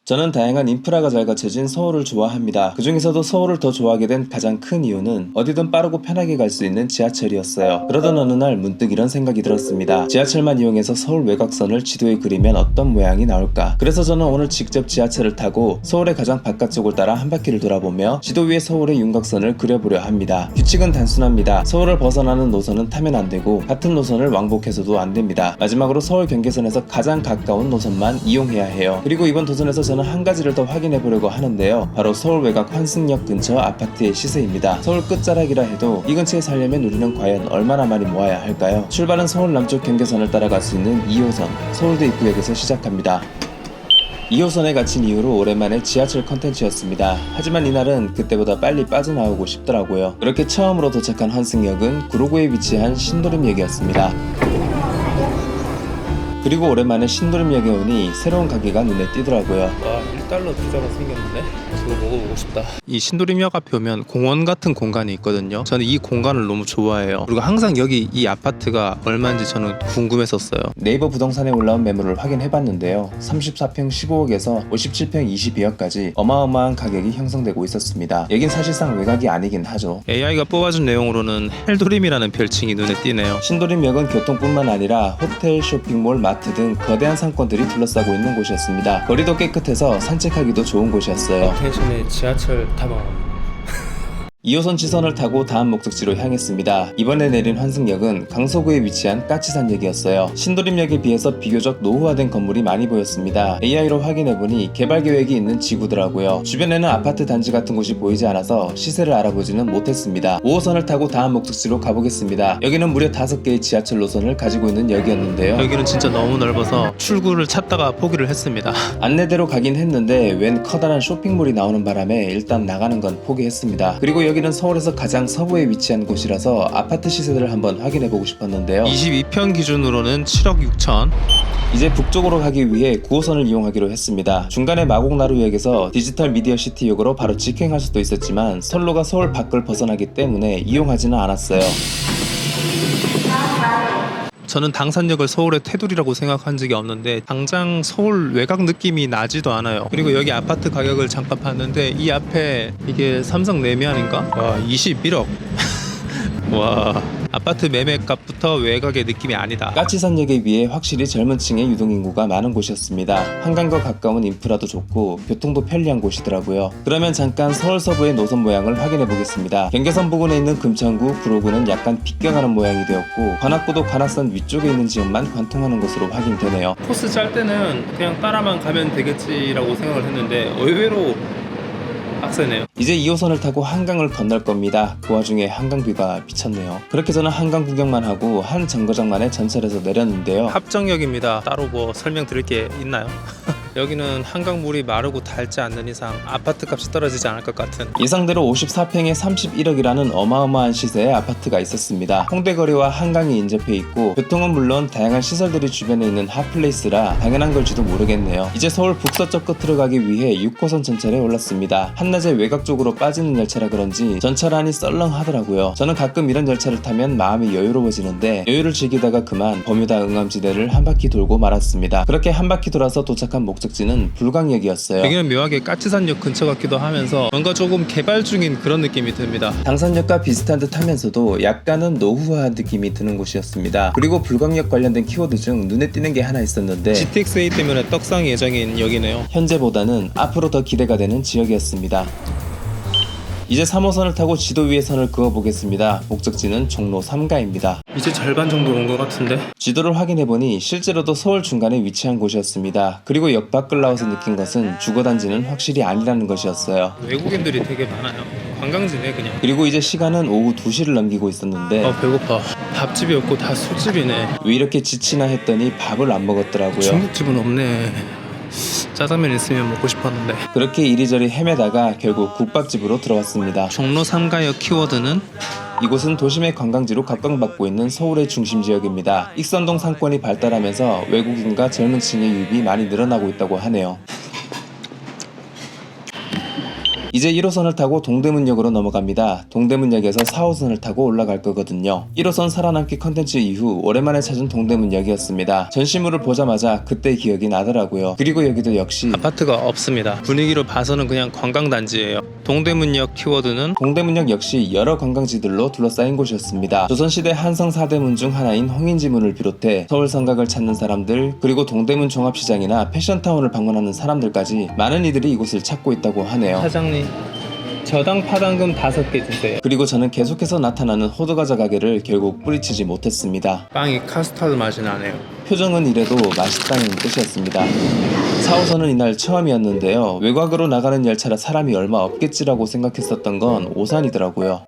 저는 다양한 인프라가 잘 갖춰진 서울을 좋아합니다. 그 중에서도 서울을 더 좋아하게 된 가장 큰 이유는 어디든 빠르고 편하게 갈 수 있는 지하철이었어요. 그러던 어느 날 문득 이런 생각이 들었습니다. 지하철만 이용해서 서울 외곽선을 지도에 그리면 어떤 모양이 나올까? 그래서 저는 오늘 직접 지하철을 타고 서울의 가장 바깥쪽을 따라 한 바퀴를 돌아보며 지도 위에 서울의 윤곽선을 그려보려 합니다. 규칙은 단순합니다. 서울을 벗어나는 노선은 타면 안 되고 같은 노선을 왕복해서도 안 됩니다. 마지막으로 서울 경계선에서 가장 가까운 노선만 이용해야 해요. 그리고 이번 도전에서 저는 한 가지를 더 확인해 보려고 하는데요. 바로 서울 외곽 환승역 근처 아파트의 시세입니다. 서울 끝자락이라 해도 이 근처에 살려면 우리는 과연 얼마나 많이 모아야 할까요? 출발은 서울 남쪽 경계선을 따라갈 수 있는 2호선 서울대 입구역에서 시작합니다. 2호선에 갇힌 이후로 오랜만에 지하철 컨텐츠였습니다. 하지만 이날은 그때보다 빨리 빠져나오고 싶더라고요. 그렇게 처음으로 도착한 환승역은 구로구에 위치한 신도림역이었습니다. 그리고 오랜만에 신도림역에 오니 새로운 가게가 눈에 띄더라고요. 와, 1달러 피자가 생겼는데? 저거 먹어보고 싶다. 이 신도림역 앞에 오면 공원 같은 공간이 있거든요. 저는 이 공간을 너무 좋아해요. 그리고 항상 여기 이 아파트가 얼마인지 저는 궁금했었어요. 네이버 부동산에 올라온 매물을 확인해봤는데요. 34평 15억에서 57평 22억까지 어마어마한 가격이 형성되고 있었습니다. 여긴 사실상 외곽이 아니긴 하죠. AI가 뽑아준 내용으로는 헬도림이라는 별칭이 눈에 띄네요. 신도림역은 교통뿐만 아니라 호텔, 쇼핑몰, 마트 등 거대한 상권들이 둘러싸고 있는 곳이었습니다. 거리도 깨끗해서 산책하기도 좋은 곳이었어요. 텐션에 지하철 탐험. 2호선 지선을 타고 다음 목적지로 향했습니다. 이번에 내린 환승역은 강서구에 위치한 까치산역이었어요. 신도림역에 비해서 비교적 노후화된 건물이 많이 보였습니다. AI로 확인해보니 개발 계획이 있는 지구더라고요. 주변에는 아파트 단지 같은 곳이 보이지 않아서 시세를 알아보지는 못했습니다. 5호선을 타고 다음 목적지로 가보겠습니다. 여기는 무려 5개의 지하철 노선을 가지고 있는 역이었는데요. 여기는 진짜 너무 넓어서 출구를 찾다가 포기를 했습니다. 안내대로 가긴 했는데 웬 커다란 쇼핑몰이 나오는 바람에 일단 나가는 건 포기했습니다. 그리고 여기는 서울에서 가장 서부에 위치한 곳이라서 아파트 시세들을 한번 확인해보고 싶었는데요. 22평 기준으로는 7억 6천. 이제 북쪽으로 가기 위해 9호선을 이용하기로 했습니다. 중간에 마곡나루역에서 디지털 미디어 시티역으로 바로 직행할 수도 있었지만 선로가 서울 밖을 벗어나기 때문에 이용하지는 않았어요. 저는 당산역을 서울의 테두리라고 생각한 적이 없는데 당장 서울 외곽 느낌이 나지도 않아요. 그리고 여기 아파트 가격을 잠깐 봤는데 이 앞에 이게 삼성 내면인가? 와, 21억. 와, 아파트 매매값부터 외곽의 느낌이 아니다. 까치산역에 비해 확실히 젊은 층의 유동인구가 많은 곳이었습니다. 한강과 가까운 인프라도 좋고 교통도 편리한 곳이더라고요. 그러면 잠깐 서울 서부의 노선 모양을 확인해 보겠습니다. 경계선 부근에 있는 금천구, 구로구는 약간 비껴가는 모양이 되었고 관악구도 관악산 위쪽에 있는 지역만 관통하는 것으로 확인되네요. 코스 짤 때는 그냥 따라만 가면 되겠지라고 생각을 했는데 의외로 빡세네요. 이제 2호선을 타고 한강을 건널 겁니다. 그 와중에 한강뷰가 미쳤네요. 그렇게 저는 한강 구경만 하고 한 정거장만에 전철에서 내렸는데요. 합정역입니다. 따로 뭐 설명드릴 게 있나요? 여기는 한강물이 마르고 닳지 않는 이상 아파트 값이 떨어지지 않을 것 같은. 예상대로 54평에 31억이라는 어마어마한 시세의 아파트가 있었습니다. 홍대거리와 한강이 인접해 있고 교통은 물론 다양한 시설들이 주변에 있는 핫플레이스라 당연한 걸지도 모르겠네요. 이제 서울 북서쪽 끝으로 가기 위해 6호선 전철에 올랐습니다. 한낮에 외곽 쪽으로 빠지는 열차라 그런지 전철 안이 썰렁하더라고요. 저는 가끔 이런 열차를 타면 마음이 여유로워지는데 여유를 즐기다가 그만 버뮤다 응암지대를 한 바퀴 돌고 말았습니다. 그렇게 한 바퀴 돌아서 도착한 목적지는 불광역이었어요. 여기는 묘하게 까치산역 근처 같기도 하면서 뭔가 조금 개발 중인 그런 느낌이 듭니다. 당산역과 비슷한 듯 하면서도 약간은 노후화한 느낌이 드는 곳이었습니다. 그리고 불광역 관련된 키워드 중 눈에 띄는 게 하나 있었는데 GTX-A 때문에 떡상 예정인 역이네요. 현재보다는 앞으로 더 기대가 되는 지역이었습니다. 이제 3호선을 타고 지도 위에 선을 그어보겠습니다. 목적지는 종로 3가입니다. 이제 절반 정도 온 것 같은데? 지도를 확인해보니 실제로도 서울 중간에 위치한 곳이었습니다. 그리고 역 밖을 나와서 느낀 것은 주거단지는 확실히 아니라는 것이었어요. 외국인들이 되게 많아요. 관광지네 그냥. 그리고 이제 시간은 오후 2시를 넘기고 있었는데 배고파. 밥집이 없고 다 술집이네. 왜 이렇게 지치나 했더니 밥을 안 먹었더라고요. 중국집은 없네. 짜장면 있으면 먹고 싶었는데. 그렇게 이리저리 헤매다가 결국 국밥집으로 들어왔습니다. 종로 3가역 키워드는 이곳은 도심의 관광지로 각광받고 있는 서울의 중심 지역입니다. 익선동 상권이 발달하면서 외국인과 젊은 층의 유입이 많이 늘어나고 있다고 하네요. 이제 1호선을 타고 동대문역으로 넘어갑니다. 동대문역에서 4호선을 타고 올라갈 거거든요. 1호선 살아남기 컨텐츠 이후 오랜만에 찾은 동대문역이었습니다. 전시물을 보자마자 그때 기억이 나더라고요. 그리고 여기도 역시 아파트가 없습니다. 분위기로 봐서는 그냥 관광단지예요. 동대문역 키워드는 동대문역 역시 여러 관광지들로 둘러싸인 곳이었습니다. 조선시대 한성 4대문 중 하나인 홍인지문을 비롯해 서울 성곽을 찾는 사람들, 그리고 동대문 종합시장이나 패션타운을 방문하는 사람들까지 많은 이들이 이곳을 찾고 있다고 하네요. 사장님, 저당 파당금 5개 주세요. 그리고 저는 계속해서 나타나는 호두과자 가게를 결국 뿌리치지 못했습니다. 빵이 카스타드 맛이 나네요. 표정은 이래도 맛있다는 뜻이었습니다. 4호선은 이날 처음이었는데요. 외곽으로 나가는 열차라 사람이 얼마 없겠지라고 생각했었던 건 오산이더라고요.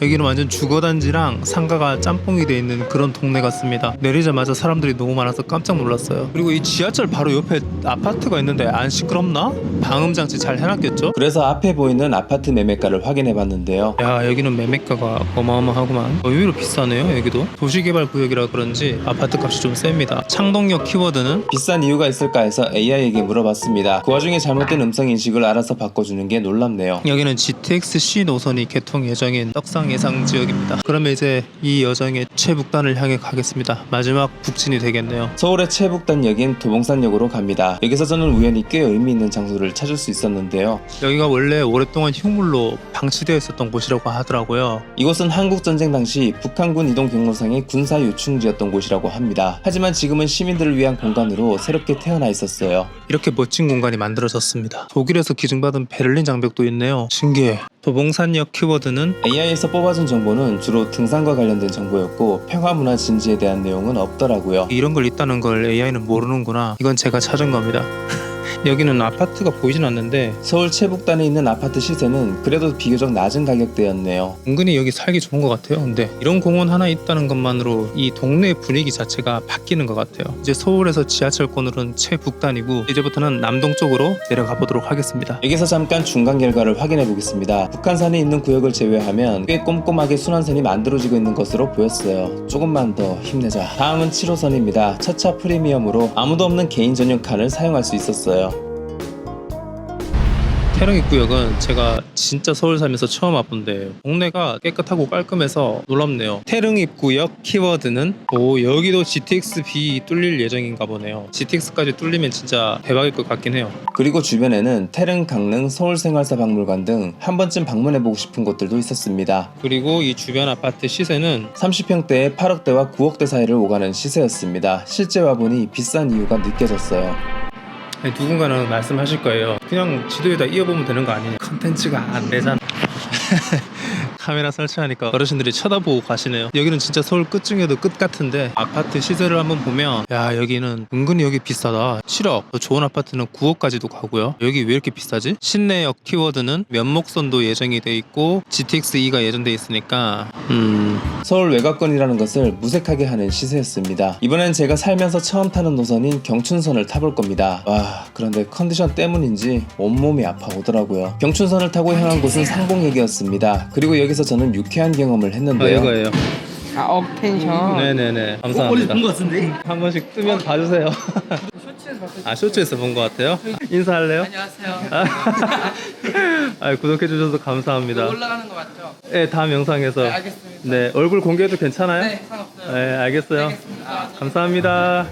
여기는 완전 주거단지랑 상가가 짬뽕이 돼 있는 그런 동네 같습니다. 내리자마자 사람들이 너무 많아서 깜짝 놀랐어요. 그리고 이 지하철 바로 옆에 아파트가 있는데 안 시끄럽나? 방음장치 잘 해놨겠죠? 그래서 앞에 보이는 아파트 매매가를 확인해봤는데요. 야, 여기는 매매가가 어마어마하구만. 의외로 비싸네요. 여기도 도시개발구역이라 그런지 아파트 값이 좀 셉니다. 창동역 키워드는 비싼 이유가 있을까 해서 AI에게 물어봤습니다. 그 와중에 잘못된 음성인식을 알아서 바꿔주는 게 놀랍네요. 여기는 GTX-C 노선이 개통 예정인 떡상 예상 지역입니다. 그러면 이제 이 여정의 최북단을 향해 가겠습니다. 마지막 북진이 되겠네요. 서울의 최북단역인 도봉산역으로 갑니다. 여기서 저는 우연히 꽤 의미 있는 장소를 찾을 수 있었는데요. 여기가 원래 오랫동안 흉물로 방치되어 있었던 곳이라고 하더라고요. 이곳은 한국전쟁 당시 북한군 이동 경로상의 군사 요충지였던 곳이라고 합니다. 하지만 지금은 시민들을 위한 공간으로 새롭게 태어나 있었어요. 이렇게 멋진 공간이 만들어졌습니다. 독일에서 기증받은 베를린 장벽도 있네요. 신기해. 도봉산역 키워드는 AI에서 뽑아준 정보는 주로 등산과 관련된 정보였고 평화문화 진지에 대한 내용은 없더라고요. 이런 걸 있다는 걸 AI는 모르는구나. 이건 제가 찾은 겁니다. 여기는 아파트가 보이진 않는데 서울 최북단에 있는 아파트 시세는 그래도 비교적 낮은 가격대였네요. 은근히 여기 살기 좋은 것 같아요. 근데 이런 공원 하나 있다는 것만으로 이 동네 분위기 자체가 바뀌는 것 같아요. 이제 서울에서 지하철권으로는 최북단이고 이제부터는 남동 쪽으로 내려가 보도록 하겠습니다. 여기서 잠깐 중간 결과를 확인해 보겠습니다. 북한산이 있는 구역을 제외하면 꽤 꼼꼼하게 순환선이 만들어지고 있는 것으로 보였어요. 조금만 더 힘내자. 다음은 7호선입니다. 첫차 프리미엄으로 아무도 없는 개인 전용 칸을 사용할 수 있었어요. 태릉입구역은 제가 진짜 서울 살면서 처음 와본데 동네가 깨끗하고 깔끔해서 놀랍네요. 태릉입구역 키워드는 여기도 GTX-B 뚫릴 예정인가 보네요. GTX까지 뚫리면 진짜 대박일 것 같긴 해요. 그리고 주변에는 태릉, 강릉, 서울생활사박물관 등 한 번쯤 방문해보고 싶은 곳들도 있었습니다. 그리고 이 주변 아파트 시세는 30평대에 8억대와 9억대 사이를 오가는 시세였습니다. 실제 와보니 비싼 이유가 느껴졌어요. 누군가는 말씀하실 거예요. 그냥 지도에다 이어보면 되는 거 아니냐. 컨텐츠가 안 되잖아. 카메라 설치하니까 어르신들이 쳐다보고 가시네요. 여기는 진짜 서울 끝 중에도 끝 같은데 아파트 시세를 한번 보면 야, 여기는 은근히 여기 비싸다. 7억, 더 좋은 아파트는 9억까지도 가고요. 여기 왜 이렇게 비싸지? 신내역 키워드는 면목선도 예정이 돼 있고 GTX-E가 예정돼 있으니까 서울 외곽권이라는 것을 무색하게 하는 시세였습니다. 이번엔 제가 살면서 처음 타는 노선인 경춘선을 타볼 겁니다. 와, 그런데 컨디션 때문인지 온몸이 아파오더라고요. 경춘선을 타고 향한 곳은 상봉역이었습니다. 그리고 여기서 저는 유쾌한 경험을 했는데요. 이거예요. 업텐션. 네네네. 감사합니다. 어디서 본 것 같은데? 한 번씩 뜨면 봐주세요. 쇼츠에서 봤어요. 아, 쇼츠에서 본 것 같아요? 인사할래요? 안녕하세요. 구독해주셔서 감사합니다. 올라가는 거 맞죠? 네, 다음 영상에서. 네, 알겠습니다. 네, 얼굴 공개해도 괜찮아요? 네, 상관없어요. 네, 알겠어요. 알겠습니다. 감사합니다.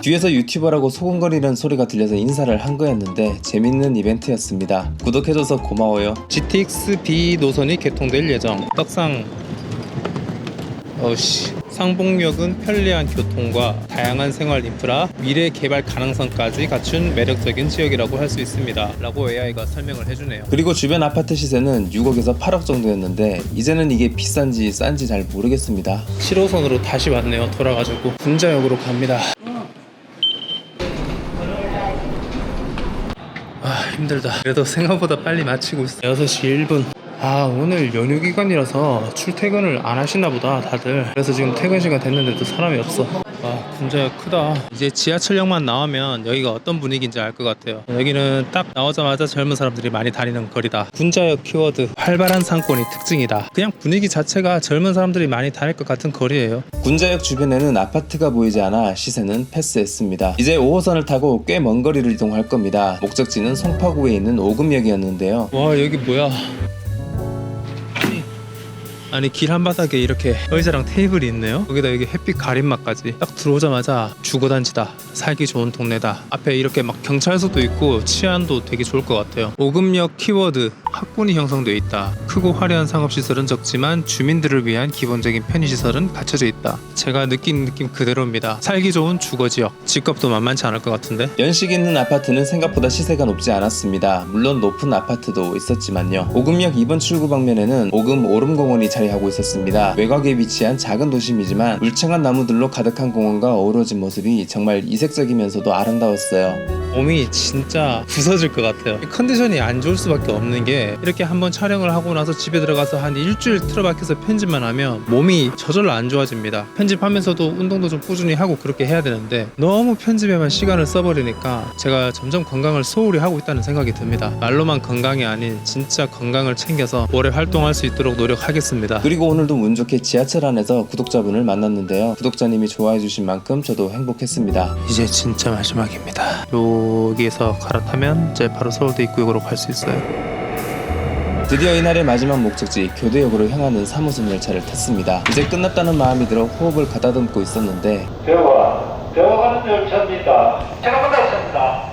뒤에서 유튜버라고 소곤거리는 소리가 들려서 인사를 한 거였는데 재밌는 이벤트였습니다. 구독해줘서 고마워요. GTX-B 노선이 개통될 예정. 떡상. 상봉역은 편리한 교통과 다양한 생활 인프라, 미래 개발 가능성까지 갖춘 매력적인 지역이라고 할 수 있습니다. 라고 AI가 설명을 해주네요. 그리고 주변 아파트 시세는 6억에서 8억 정도였는데 이제는 이게 비싼지 싼지 잘 모르겠습니다. 7호선으로 다시 왔네요. 돌아가지고 분자역으로 갑니다. 힘들다. 그래도 생각보다 빨리 마치고 있어. 6시 1분. 아, 오늘 연휴 기간이라서 출퇴근을 안 하시나 보다 다들. 그래서 지금 퇴근 시간 됐는데도 사람이 없어. 아, 군자역 크다. 이제 지하철역만 나오면 여기가 어떤 분위기인지 알 것 같아요. 여기는 딱 나오자마자 젊은 사람들이 많이 다니는 거리다. 군자역 키워드 활발한 상권이 특징이다. 그냥 분위기 자체가 젊은 사람들이 많이 다닐 것 같은 거리예요. 군자역 주변에는 아파트가 보이지 않아 시세는 패스했습니다. 이제 5호선을 타고 꽤 먼 거리를 이동할 겁니다. 목적지는 송파구에 있는 오금역이었는데요. 와, 여기 뭐야? 아니, 길 한바닥에 이렇게 의자랑 테이블이 있네요. 여기다 여기 햇빛 가림막까지. 딱 들어오자마자 주거단지다, 살기 좋은 동네다. 앞에 이렇게 막 경찰서도 있고 치안도 되게 좋을 것 같아요. 오금역 키워드 학군이 형성돼 있다. 크고 화려한 상업시설은 적지만 주민들을 위한 기본적인 편의시설은 갖춰져 있다. 제가 느낀 느낌 그대로입니다. 살기 좋은 주거지역. 집값도 만만치 않을 것 같은데. 연식 있는 아파트는 생각보다 시세가 높지 않았습니다. 물론 높은 아파트도 있었지만요. 오금역 2번 출구 방면에는 오금 오름공원이 자리하고 있었습니다. 외곽에 위치한 작은 도심이지만 울창한 나무들로 가득한 공원과 어우러진 모습이 정말 이색적이면서도 아름다웠어요. 몸이 진짜 부서질 것 같아요. 컨디션이 안 좋을 수밖에 없는 게, 이렇게 한번 촬영을 하고 나서 집에 들어가서 한 일주일 틀어박혀서 편집만 하면 몸이 저절로 안 좋아집니다. 편집하면서도 운동도 좀 꾸준히 하고 그렇게 해야 되는데 너무 편집에만 시간을 써버리니까 제가 점점 건강을 소홀히 하고 있다는 생각이 듭니다. 말로만 건강이 아닌 진짜 건강을 챙겨서 오래 활동할 수 있도록 노력하겠습니다. 그리고 오늘도 운 좋게 지하철 안에서 구독자분을 만났는데요. 구독자님이 좋아해 주신 만큼 저도 행복했습니다. 이제 진짜 마지막입니다. 여기에서 갈아타면 이제 바로 서울대 입구역으로 갈 수 있어요. 드디어 이날의 마지막 목적지 교대역으로 향하는 3호선 열차를 탔습니다. 이제 끝났다는 마음이 들어 호흡을 가다듬고 있었는데 대화 가는 열차입니다. 신호만 닫습니다.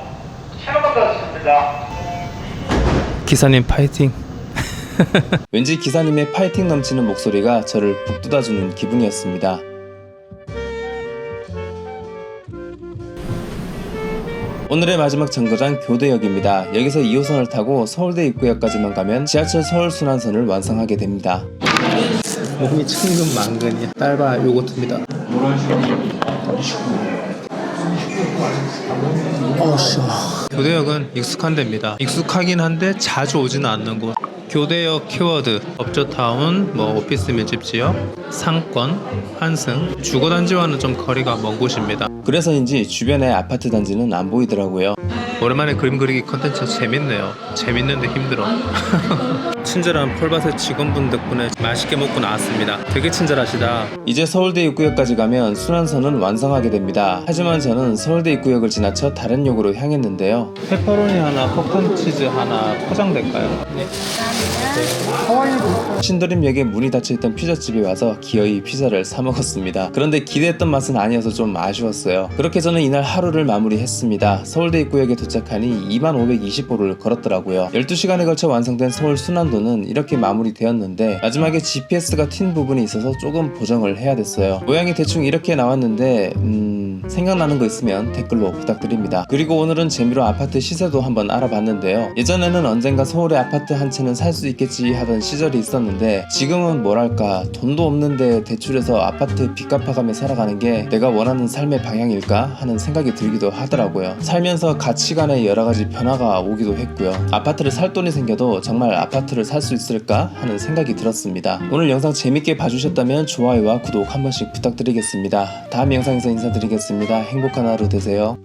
신호만 닫습니다. 기사님 파이팅. 왠지 기사님의 파이팅 넘치는 목소리가 저를 북돋아주는 기분이었습니다. 오늘의 마지막 정거장 교대역입니다. 여기서 2호선을 타고 서울대 입구역까지만 가면 지하철 서울순환선을 완성하게 됩니다. 몸이 천근만근이야. 딸바 요거트입니다. 교대역은 익숙한 데입니다. 익숙하긴 한데 자주 오지는 않는 곳. 교대역 키워드 업저타운, 오피스 밀집 지역, 상권, 환승, 주거단지와는 좀 거리가 먼 곳입니다. 그래서인지 주변의 아파트 단지는 안 보이더라고요. 오랜만에 그림 그리기 컨텐츠 재밌네요. 재밌는데 힘들어. 친절한 폴바셋 직원분 덕분에 맛있게 먹고 나왔습니다. 되게 친절하시다. 이제 서울대 입구역까지 가면 순환선은 완성하게 됩니다. 하지만 저는 서울대 입구역을 지나쳐 다른 역으로 향했는데요. 페퍼로니 하나, 포칸치즈 하나 포장될까요? 네. 신도림역에 문이 닫혀있던 피자집에 와서 기어이 피자를 사 먹었습니다. 그런데 기대했던 맛은 아니어서 좀 아쉬웠어요. 그렇게 저는 이날 하루를 마무리했습니다. 서울대 입구역에 도착하니 2520보를 걸었더라고요. 12시간에 걸쳐 완성된 서울 순환도는 이렇게 마무리되었는데 마지막에 GPS가 튄 부분이 있어서 조금 보정을 해야 됐어요. 모양이 대충 이렇게 나왔는데 생각나는 거 있으면 댓글로 부탁드립니다. 그리고 오늘은 재미로 아파트 시세도 한번 알아봤는데요. 예전에는 언젠가 서울의 아파트 한 채는 살 수 있겠지 하던 시절이 있었는데 지금은 뭐랄까, 돈도 없는데 대출해서 아파트 빚 갚아가며 살아가는 게 내가 원하는 삶의 방향일까 하는 생각이 들기도 하더라고요. 살면서 가치관에 여러 가지 변화가 오기도 했고요. 아파트를 살 돈이 생겨도 정말 아파트를 살 수 있을까 하는 생각이 들었습니다. 오늘 영상 재밌게 봐주셨다면 좋아요와 구독 한 번씩 부탁드리겠습니다. 다음 영상에서 인사드리겠습니다. 행복한 하루 되세요.